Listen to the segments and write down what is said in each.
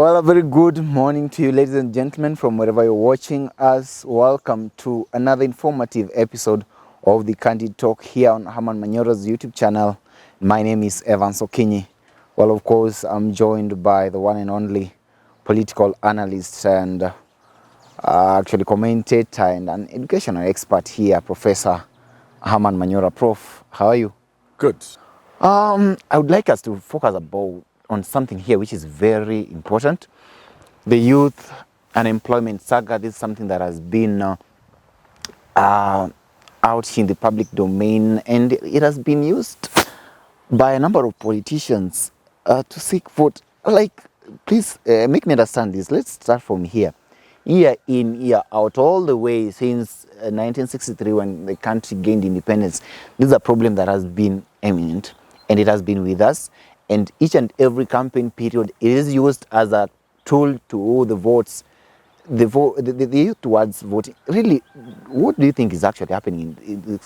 Well, a very good morning to you, ladies and gentlemen, from wherever you're watching us. Welcome to another informative episode of the Candid Talk here on Herman Manyora's YouTube channel. My name is Evan Sokinyi. Well, of course, I'm joined by the one and only political analyst and actually commentator and an educational expert here, Professor Herman Manyora. Prof, how are you? Good. I would like us to focus on something here which is very important. The youth unemployment saga. This is something that has been out in the public domain, and it has been used by a number of politicians to seek vote. Like, please make me understand this. Let's start from here. Year in, year out, all the way since 1963 when the country gained independence, this is a problem that has been eminent, and it has been with us. And each and every campaign period, it is used as a tool to the votes, the youth towards voting. Really, what do you think is actually happening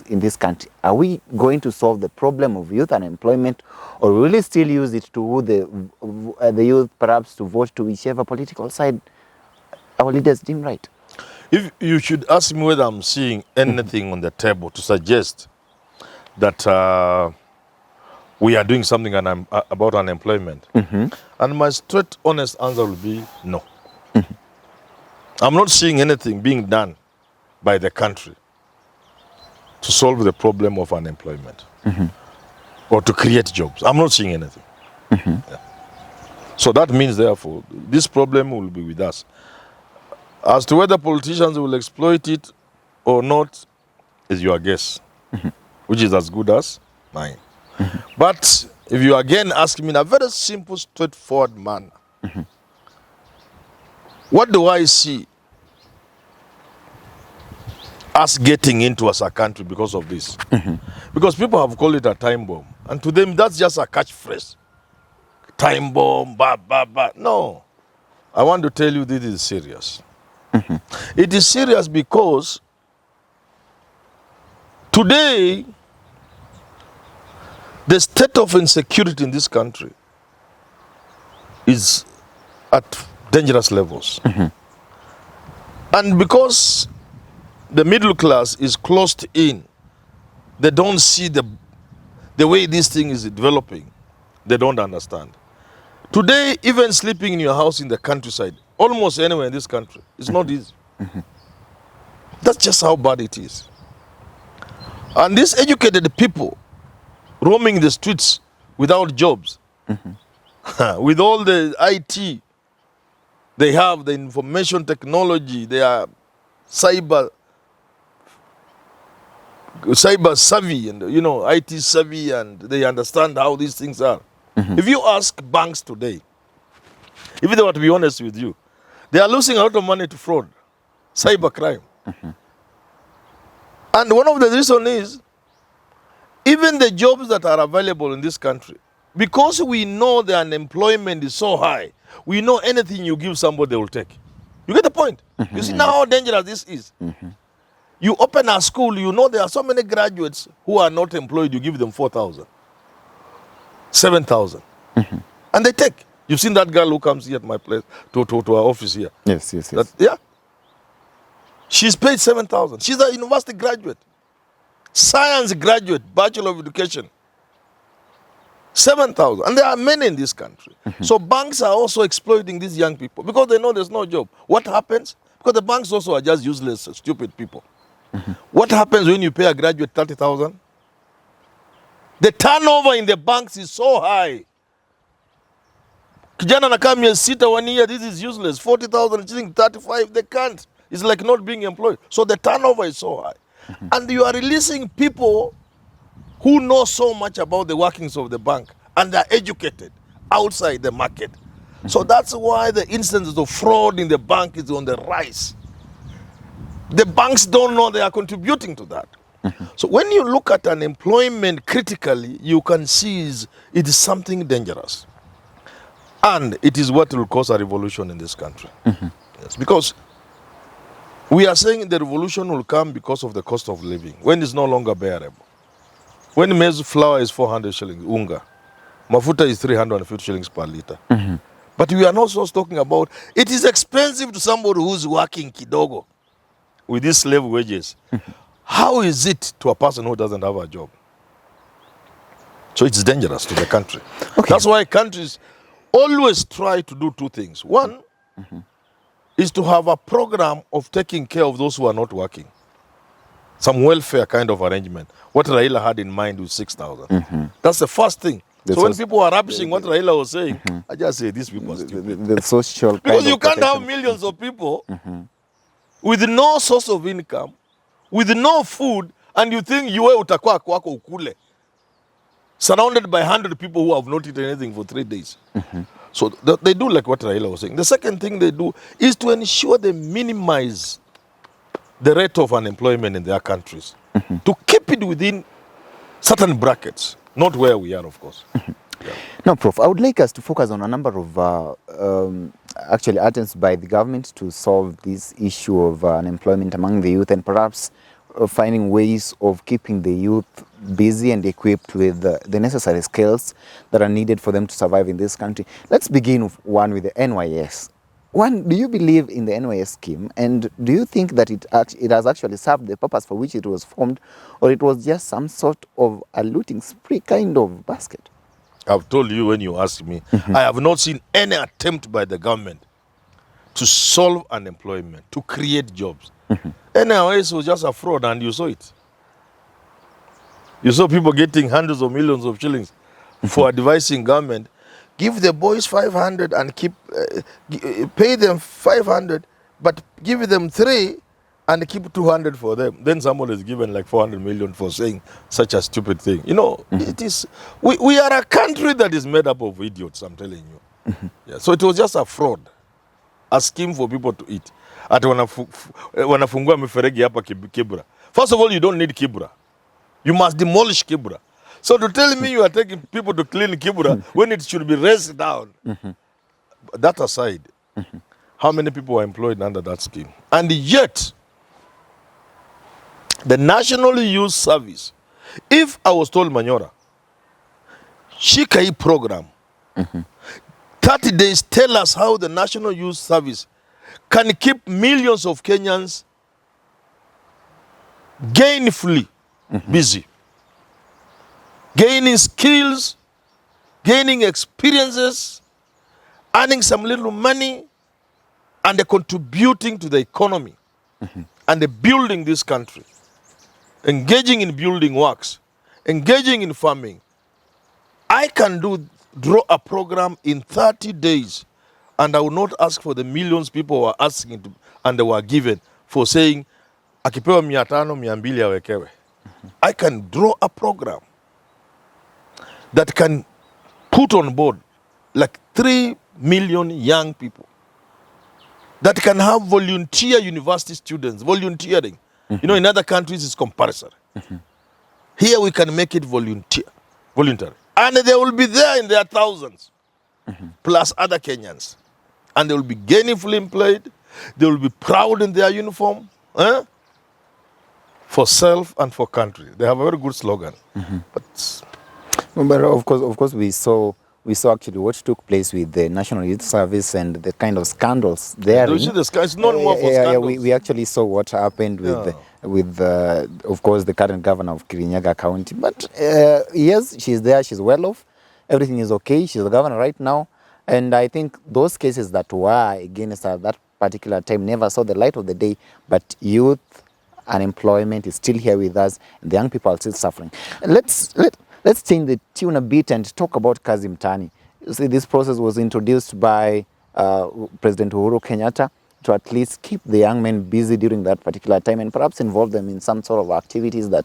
in this country? Are we going to solve the problem of youth unemployment, or will we still use it to the youth perhaps to vote to whichever political side our leaders deem right? If you should ask me whether I'm seeing anything on the table to suggest that we are doing something about unemployment, and my straight, honest answer will be no. I'm not seeing anything being done by the country to solve the problem of unemployment or to create jobs. I'm not seeing anything. Yeah. So that means, therefore, this problem will be with us. As to whether politicians will exploit it or not is your guess, which is as good as mine. But if you again ask me in a very simple, straightforward manner, what do I see us getting into as a country because of this? Because people have called it a time bomb, and to them that's just a catchphrase. Time bomb, ba ba ba. No, I want to tell you this is serious. It is serious because today the state of insecurity in this country is at dangerous levels. And because the middle class is closed in, they don't see the way this thing is developing. They don't understand. Today, even sleeping in your house in the countryside, almost anywhere in this country, is not easy. That's just how bad it is. And these educated people roaming the streets without jobs, with all the IT, they have the information technology, they are cyber savvy and IT savvy, and they understand how these things are. If you ask banks today, if they were to be honest with you, they are losing a lot of money to fraud, cyber crime. And one of the reasons is even the jobs that are available in this country, because we know the unemployment is so high, we know anything you give somebody, they will take. You get the point? You see now how dangerous this is. You open a school, you know there are so many graduates who are not employed, you give them 4,000, 7,000, and they take. You've seen that girl who comes here at my place, to our office here. Yes. Yeah. She's paid 7,000. She's a university graduate, science graduate, Bachelor of Education. 7,000. And there are many in this country. So banks are also exploiting these young people because they know there's no job. What happens? Because the banks also are just useless, stupid people. What happens when you pay a graduate 30,000? The turnover in the banks is so high. Kijana anakaa miezi sita, 1 year, this is useless. 40,000, 35, they can't. It's like not being employed. So the turnover is so high. And you are releasing people who know so much about the workings of the bank and are educated outside the market. So that's why the instances of fraud in the bank is on the rise. The banks don't know they are contributing to that. So when you look at unemployment critically, you can see it is something dangerous. And it is what will cause a revolution in this country. Yes, because we are saying the revolution will come because of the cost of living, when it's no longer bearable. When maize flour is 400 shillings, unga, mafuta is 350 shillings per liter. But we are not just talking about, it is expensive to somebody who's working kidogo with these slave wages. How is it to a person who doesn't have a job? So it's dangerous to the country. Okay. That's why countries always try to do two things. One is to have a program of taking care of those who are not working. Some welfare kind of arrangement. What Raila had in mind with 6,000. That's the first thing. So when people are ravishing what Raila was saying, I just say these people are stupid. The social kind Because of you can't have protection. millions of people with no source of income, with no food, and you think you utakuwa kwako ukule, surrounded by 100 people who have not eaten anything for 3 days. So they do like what Raila was saying. The second thing they do is to ensure they minimize the rate of unemployment in their countries, to keep it within certain brackets, not where we are, of course. No, Prof, I would like us to focus on a number of actually attempts by the government to solve this issue of unemployment among the youth, and perhaps finding ways of keeping the youth busy and equipped with the necessary skills that are needed for them to survive in this country. Let's begin with with the NYS. One, do you believe in the NYS scheme, and do you think that it has actually served the purpose for which it was formed, or it was just some sort of a looting spree kind of basket? I've told you when you ask me, I have not seen any attempt by the government to solve unemployment, to create jobs. NYS was just a fraud, and you saw it. You saw people getting hundreds of millions of shillings for advising government. Give the boys 500 and keep pay them 500, but give them 3 and keep 200 for them. Then someone is given like 400 million for saying such a stupid thing. You know, it is. We are a country that is made up of idiots. I'm telling you. Yeah, so it was just a fraud, a scheme for people to eat. At wanafungua miferegi hapa Kibra. First of all, you don't need Kibra. You must demolish Kibra. So to tell me you are taking people to clean Kibra when it should be raised down. That aside, how many people are employed under that scheme? And yet, the National Youth Service, if I was told Manyora, Shikai program, 30 days, tell us how the National Youth Service can keep millions of Kenyans gainfully busy, gaining skills, gaining experiences, earning some little money, and contributing to the economy and building this country, engaging in building works, engaging in farming. I can draw a program in 30 days, and I will not ask for the millions people were asking to, and they were given for saying, akipewa 500, 200 awekewe. I can draw a program that can put on board like 3 million young people, that can have volunteer university students, volunteering. You know, in other countries it's compulsory. Here we can make it voluntary. And they will be there in their thousands, plus other Kenyans. And they will be gainfully employed. They will be proud in their uniform. For self and for country. They have a very good slogan. But of course, we saw actually what took place with the National Youth Service and the kind of scandals there. You see the scandals? It's not more for scandals. We actually saw what happened with of course, the current governor of Kirinyaga County. But yes, she's there. She's well off. Everything is okay. She's the governor right now. And I think those cases that were against her at that particular time never saw the light of the day. But youth unemployment is still here with us, and the young people are still suffering. Let's change the tune a bit and talk about Kazi Mtaani. You see, this process was introduced by President Uhuru Kenyatta to at least keep the young men busy during that particular time, and perhaps involve them in some sort of activities that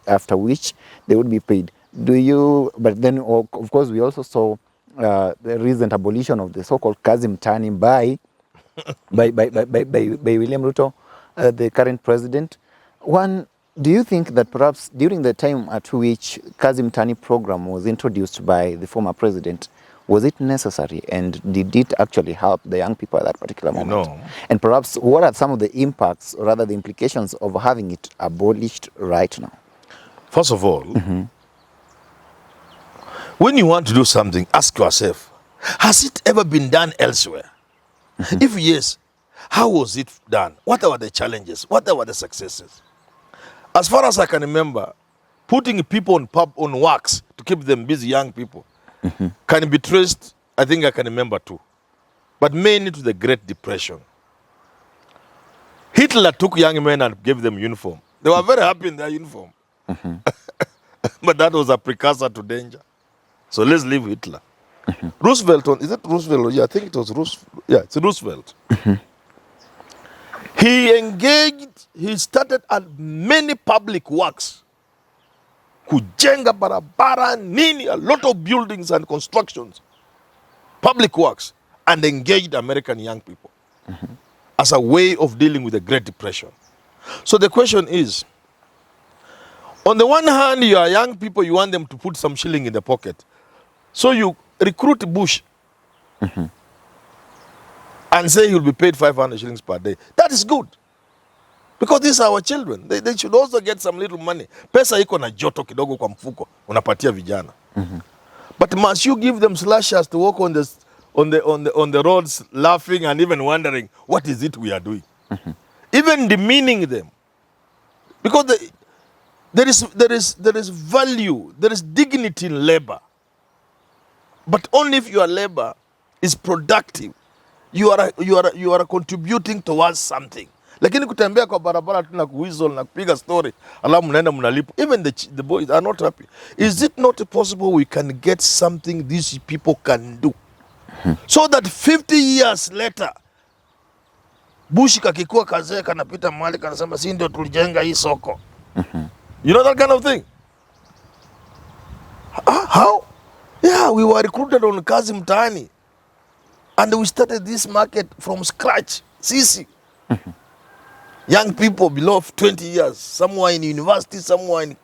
after which they would be paid. But then of course we also saw the recent abolition of the so-called Kazi Mtaani by William Ruto, the current president. One, do you think that perhaps during the time at which Kazi Mtaani program was introduced by the former president, was it necessary, and did it actually help the young people at that particular moment? No. And perhaps what are some of the impacts, or rather the implications of having it abolished right now? First of all, when you want to do something, ask yourself, Has it ever been done elsewhere? If yes, how was it done? What were the challenges? What were the successes? As far as I can remember, putting people on works to keep them busy, young people, can be traced, I think I can remember too, but mainly to the Great Depression. Hitler took young men and gave them uniform. They were very happy in their uniform. But that was a precursor to danger. So let's leave Hitler. Roosevelt, is it Roosevelt? Yeah, I think it was Roosevelt. Yeah, it's Roosevelt. He engaged, he started at many public works. Kujenga barabara, nini, a lot of buildings and constructions. Public works, and engaged American young people as a way of dealing with the Great Depression. So the question is, on the one hand, you are young people, you want them to put some shilling in the pocket. So you recruit Bush and say he'll be paid 500 shillings per day. That is good. Because these are our children. They should also get some little money. Pesa iko na joto kidogo kwa mfuko, unapatia vijana. But must you give them slashers to walk on the roads laughing and even wondering what is it we are doing? Even demeaning them. Because there is value, there is dignity in labor. But only if your labor is productive, you are contributing towards something. Lakini kutembea kwa barabara tu na kuwhistle na kupiga story, alafu mnaenda mnalipo. Even the boys are not happy. Is it not possible we can get something these people can do? So that 50 years later, Bush kakikuwa kazee kanapita mahali kanasema si ndio tulijenga hii soko. You know that kind of thing? How? Yeah, we were recruited on kazi mtaani. And we started this market from scratch. Sisi. Young people below 20 years, somewhere in university, somewhere in...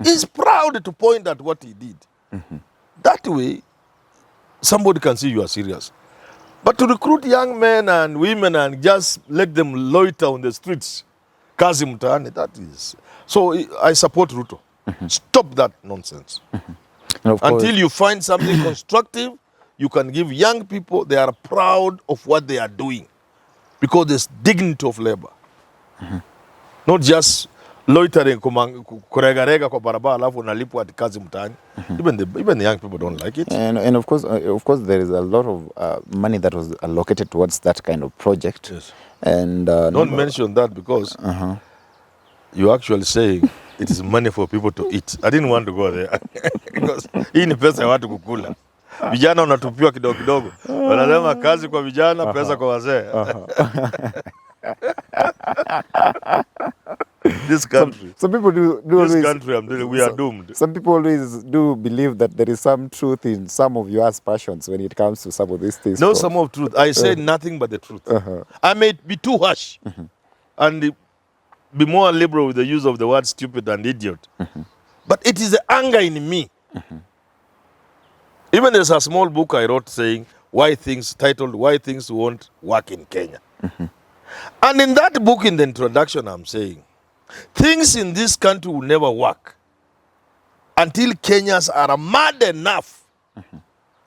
he's proud to point at what he did. That way, somebody can see you are serious. But to recruit young men and women and just let them loiter on the streets, kazi mtaani, that is... So I support Ruto. Stop that nonsense. Until you find something constructive, you can give young people, they are proud of what they are doing. Because there's dignity of labor. Not just loitering kuregarega kwa barabara alafu unalipwa ati kazi mtaani. Even the young people don't like it. And of course there is a lot of money that was allocated towards that kind of project. Yes. And don't mention that because you're actually saying it is money for people to eat. I didn't want to go there. Because hii ni pesa ya watu kukula. Vijana unatupiwa kidogo kidogo. Wanasema kazi kwa vijana, pesa kwa wazee. This country. Some people do this always, country, we are doomed. Some people always do believe that there is some truth in some of your passions when it comes to some of these things. No, some of truth. I say nothing but the truth. I may be too harsh and be more liberal with the use of the word stupid and idiot. But it is the anger in me. Even there's a small book I wrote saying titled Why Things Won't Work in Kenya. And in that book, in the introduction, I'm saying, things in this country will never work until Kenyans are mad enough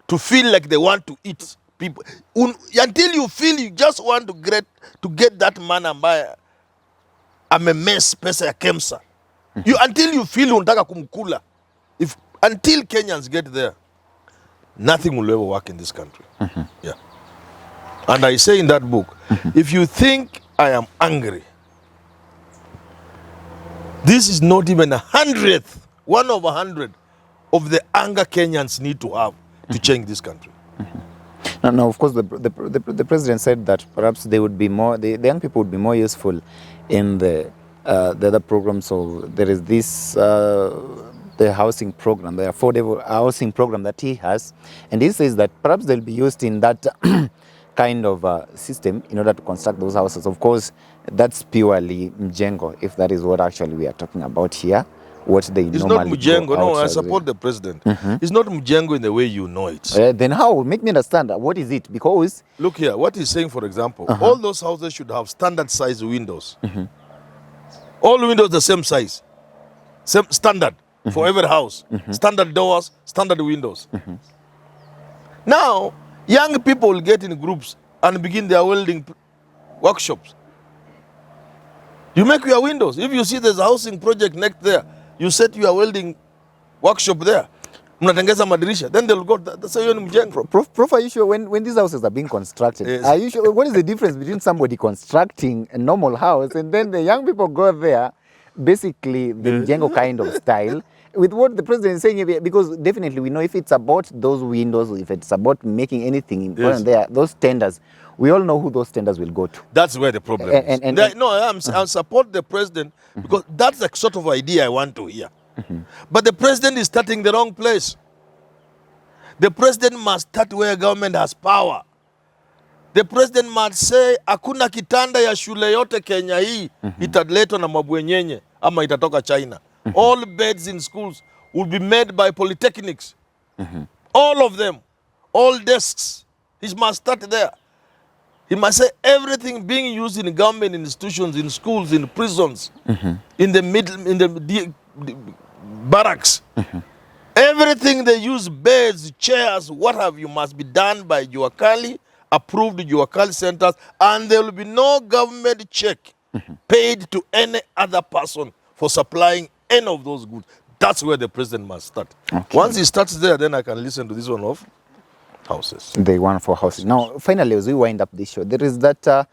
to feel like they want to eat people. Until you feel you just want to get that man ambaye amemess pesa ya KEMSA. Until you feel unataka kumkula. Until Kenyans get there, nothing will ever work in this country. Yeah. And I say in that book, if you think I am angry, this is not even 1/100th, 1 over 100 of the anger Kenyans need to have to change this country. Now, of course, the president said that perhaps they would be more, the young people would be more useful in the other programs. So there is this the housing program, the affordable housing program that he has, and he says that perhaps they'll be used in that kind of system in order to construct those houses. Of course, that's purely mjengo, if that is what actually we are talking about here. What they it's normally not mjengo. No, I outside support the president. It's not mjengo in the way you know it. Then how? Make me understand. What is it? Because look here, what he's saying, for example, all those houses should have standard size windows. All windows the same size, same standard for every house. Standard doors, standard windows. Now, young people will get in groups and begin their welding workshops. You make your windows. If you see there's a housing project next there, you set your welding workshop there. Mnatengeza madirisha. Then they'll go, that's how you mjengo. Prof, are you sure when these houses are being constructed, Yes. are you sure, what is the difference between somebody constructing a normal house and then the young people go there, basically the mjengo kind of style, with what the president is saying? Because definitely we know if it's about those windows, if it's about making anything important there, those tenders, we all know who those tenders will go to. That's where the problem is. No, I support the president because that's the sort of idea I want to hear. But the president is starting the wrong place. The president must start where government has power. The president must say hakuna kitanda ya shule yote Kenya hii italetwa na mabwenyenye ama itatoka China. All beds in schools will be made by polytechnics. All of them. All desks. He must start there. He must say everything being used in government institutions, in schools, in prisons, in the barracks. Everything they use, beds, chairs, what have you, must be done by Juakali, approved Juakali centers, and there will be no government check paid to any other person for supplying any of those goods. That's where the president must start. Okay. Once he starts there, then I can listen to this one of houses. The one for houses. Now, finally, as we wind up this show, there is that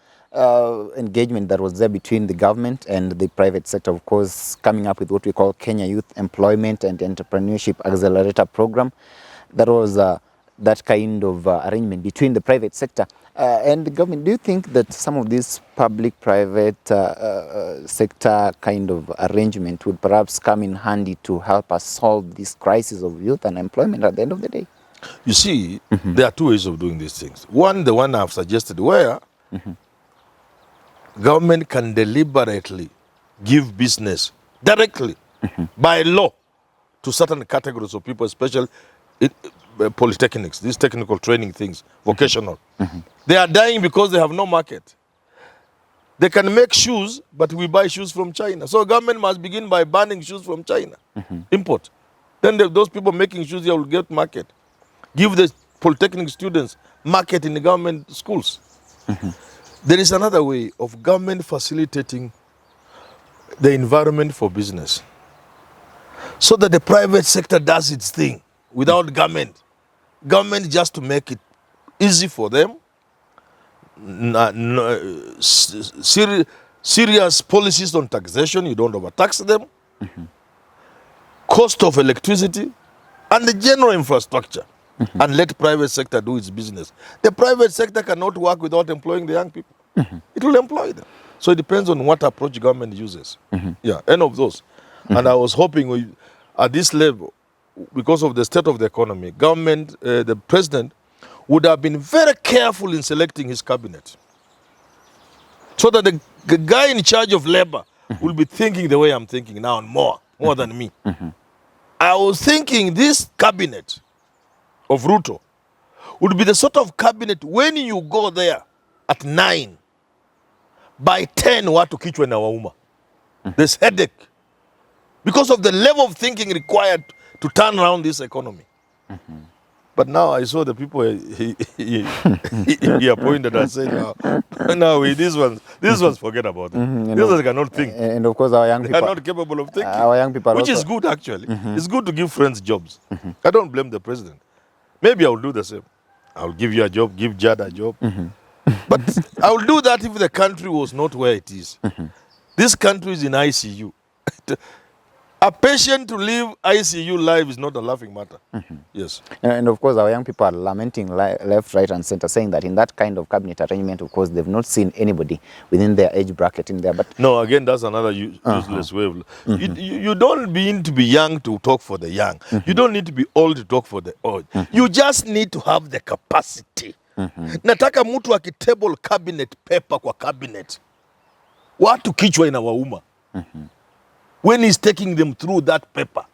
engagement that was there between the government and the private sector, of course, coming up with what we call Kenya Youth Employment and Entrepreneurship Accelerator Program. That was that kind of arrangement between the private sector and the government. Do you think that some of this public-private sector kind of arrangement would perhaps come in handy to help us solve this crisis of youth unemployment at the end of the day? You see, there are two ways of doing these things. One, the one I've suggested, where government can deliberately give business directly by law to certain categories of people, especially polytechnics, these technical training things, vocational. They are dying because they have no market. They can make shoes, but we buy shoes from China. So government must begin by banning shoes from China, import. Then those people making shoes here will get market. Give the polytechnic students market in the government schools. There is another way of government facilitating the environment for business so that the private sector does its thing without government. Government just to make it easy for them. Serious policies on taxation, you don't overtax them. Cost of electricity and the general infrastructure. And let private sector do its business. The private sector cannot work without employing the young people. It will employ them. So it depends on what approach government uses. Yeah, end of those. And I was hoping at this level, because of the state of the economy, government, the president would have been very careful in selecting his cabinet. So that the guy in charge of labor will be thinking the way I'm thinking now and more than me. I was thinking this cabinet of Ruto would be the sort of cabinet when you go there at 9, by 10 watu kichwa na wauma. There's headache because of the level of thinking required to turn around this economy. But now I saw the people he appointed and said, now these ones forget about it. These ones cannot think. And of course, our young people are not capable of thinking. Our young people which is good, actually. It's good to give friends jobs. I don't blame the president. Maybe I will do the same. I will give you a job, give Jad a job. But I will do that if the country was not where it is. This country is in ICU. A patient to live ICU life is not a laughing matter. Yes. And of course, our young people are lamenting left, right, and center, saying that in that kind of cabinet arrangement, of course, they've not seen anybody within their age bracket in there. But no, again, that's another useless way of. You don't need to be young to talk for the young. You don't need to be old to talk for the old. You just need to have the capacity. Nataka mtu akitable cabinet paper kwa cabinet. Watu kichwa inawauma. When he's taking them through that paper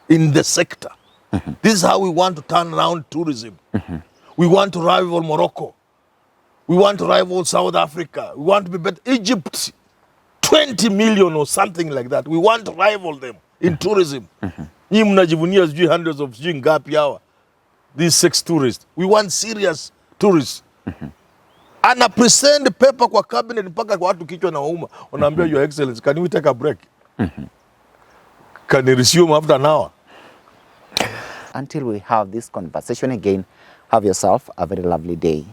in the sector. This is how we want to turn around tourism. We want to rival Morocco. We want to rival South Africa. We want to be better. Egypt, 20 million or something like that. We want to rival them in tourism. Nyi mnajivunia sijui hundreds of sijui ngapi hawa. these sex tourists. We want serious tourists. Ana present paper kwa cabinet mpaka kwa watu kichwa na uma. Unaambia your excellency, can we take a break? Can you resume after an hour? Until we have this conversation again, have yourself a very lovely day.